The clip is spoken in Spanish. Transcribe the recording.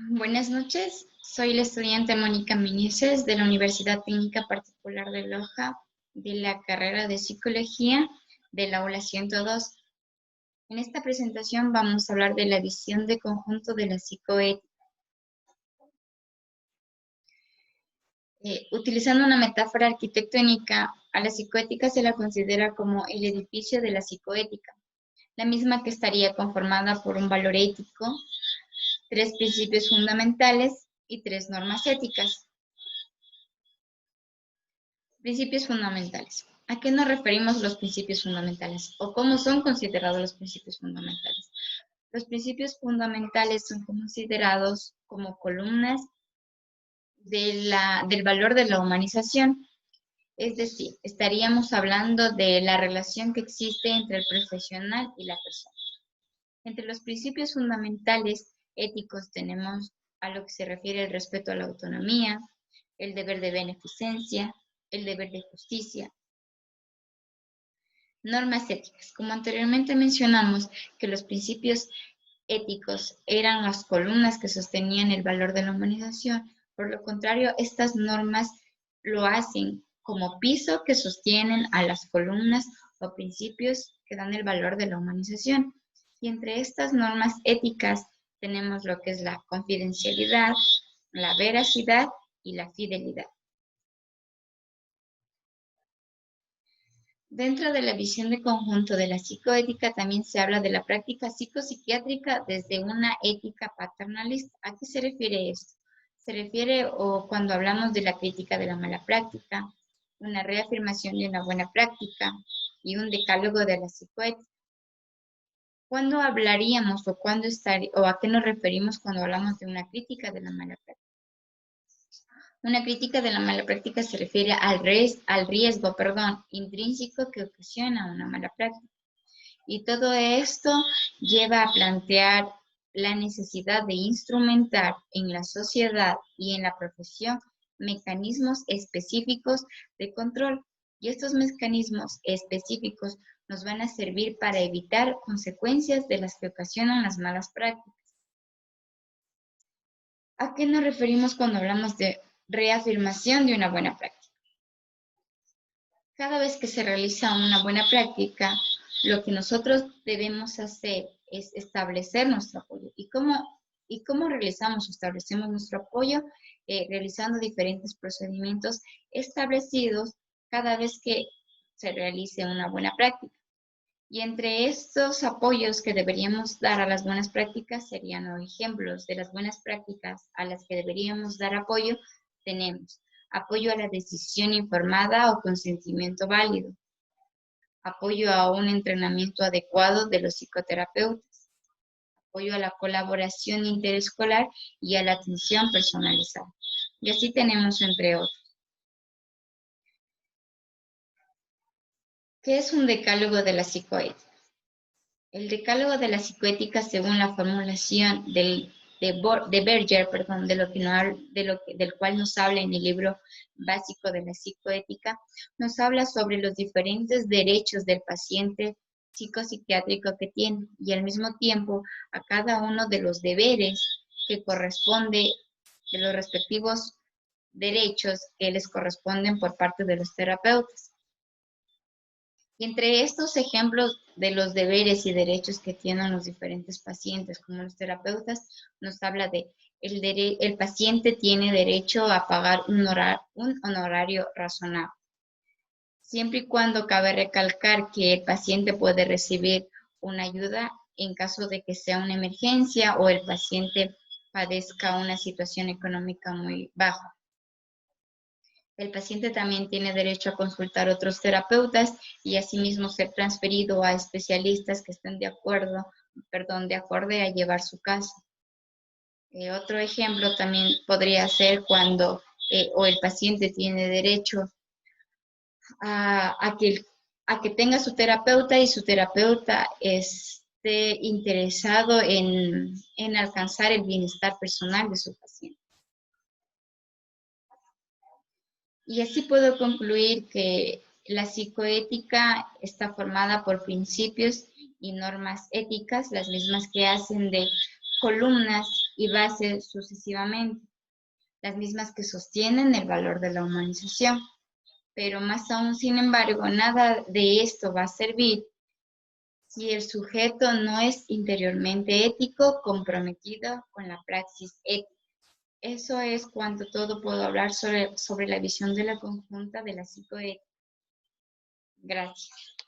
Buenas noches, soy la estudiante Mónica Meneses de la Universidad Técnica Particular de Loja de la carrera de Psicología del aula 102. En esta presentación vamos a hablar de la visión de conjunto de la psicoética. Utilizando una metáfora arquitectónica, a la psicoética se la considera como el edificio de la psicoética, la misma que estaría conformada por un valor ético, 3 principios fundamentales y 3 normas éticas. Principios fundamentales. ¿A qué nos referimos los principios fundamentales? ¿O cómo son considerados los principios fundamentales? Los principios fundamentales son considerados como columnas del valor de la humanización. Es decir, estaríamos hablando de la relación que existe entre el profesional y la persona. Entre los principios fundamentales éticos tenemos a lo que se refiere el respeto a la autonomía, el deber de beneficencia, el deber de justicia. Normas éticas. Como anteriormente mencionamos que los principios éticos eran las columnas que sostenían el valor de la humanización, por lo contrario, estas normas lo hacen como piso que sostienen a las columnas o principios que dan el valor de la humanización. Y entre estas normas éticas tenemos lo que es la confidencialidad, la veracidad y la fidelidad. Dentro de la visión de conjunto de la psicoética también se habla de la práctica psicopsiquiátrica desde una ética paternalista. ¿A qué se refiere esto? Se refiere cuando hablamos de la crítica de la mala práctica, una reafirmación de una buena práctica y un decálogo de la psicoética. ¿Cuándo hablaríamos o a qué nos referimos cuando hablamos de una crítica de la mala práctica? Una crítica de la mala práctica se refiere al riesgo intrínseco que ocasiona una mala práctica. Y todo esto lleva a plantear la necesidad de instrumentar en la sociedad y en la profesión mecanismos específicos de control. Y estos mecanismos específicos nos van a servir para evitar consecuencias de las que ocasionan las malas prácticas. ¿A qué nos referimos cuando hablamos de reafirmación de una buena práctica? Cada vez que se realiza una buena práctica, lo que nosotros debemos hacer es establecer nuestro apoyo. ¿Y cómo realizamos o establecemos nuestro apoyo? Realizando diferentes procedimientos establecidos cada vez que se realice una buena práctica. Y entre estos apoyos que deberíamos dar a las buenas prácticas serían ejemplos de las buenas prácticas a las que deberíamos dar apoyo. Tenemos apoyo a la decisión informada o consentimiento válido, apoyo a un entrenamiento adecuado de los psicoterapeutas, apoyo a la colaboración interescolar y a la atención personalizada. Y así tenemos entre otros. ¿Qué es un decálogo de la psicoética? El decálogo de la psicoética, según la formulación de Berger, del cual nos habla en el libro básico de la psicoética, nos habla sobre los diferentes derechos del paciente psicopsiquiátrico que tiene y al mismo tiempo a cada uno de los deberes que corresponde de los respectivos derechos que les corresponden por parte de los terapeutas. Y entre estos ejemplos de los deberes y derechos que tienen los diferentes pacientes, como los terapeutas, nos habla de el paciente tiene derecho a pagar un honorario razonable. Siempre y cuando cabe recalcar que el paciente puede recibir una ayuda en caso de que sea una emergencia o el paciente padezca una situación económica muy baja. El paciente también tiene derecho a consultar otros terapeutas y asimismo ser transferido a especialistas que estén de acorde a llevar su caso. Otro ejemplo también podría ser cuando el paciente tiene derecho a que tenga su terapeuta y su terapeuta esté interesado en alcanzar el bienestar personal de su paciente. Y así puedo concluir que la psicoética está formada por principios y normas éticas, las mismas que hacen de columnas y bases sucesivamente, las mismas que sostienen el valor de la humanización. Pero más aún, sin embargo, nada de esto va a servir si el sujeto no es interiormente ético, comprometido con la praxis ética. Eso es cuanto todo puedo hablar sobre la visión de la conjunta de la psicoética. Gracias.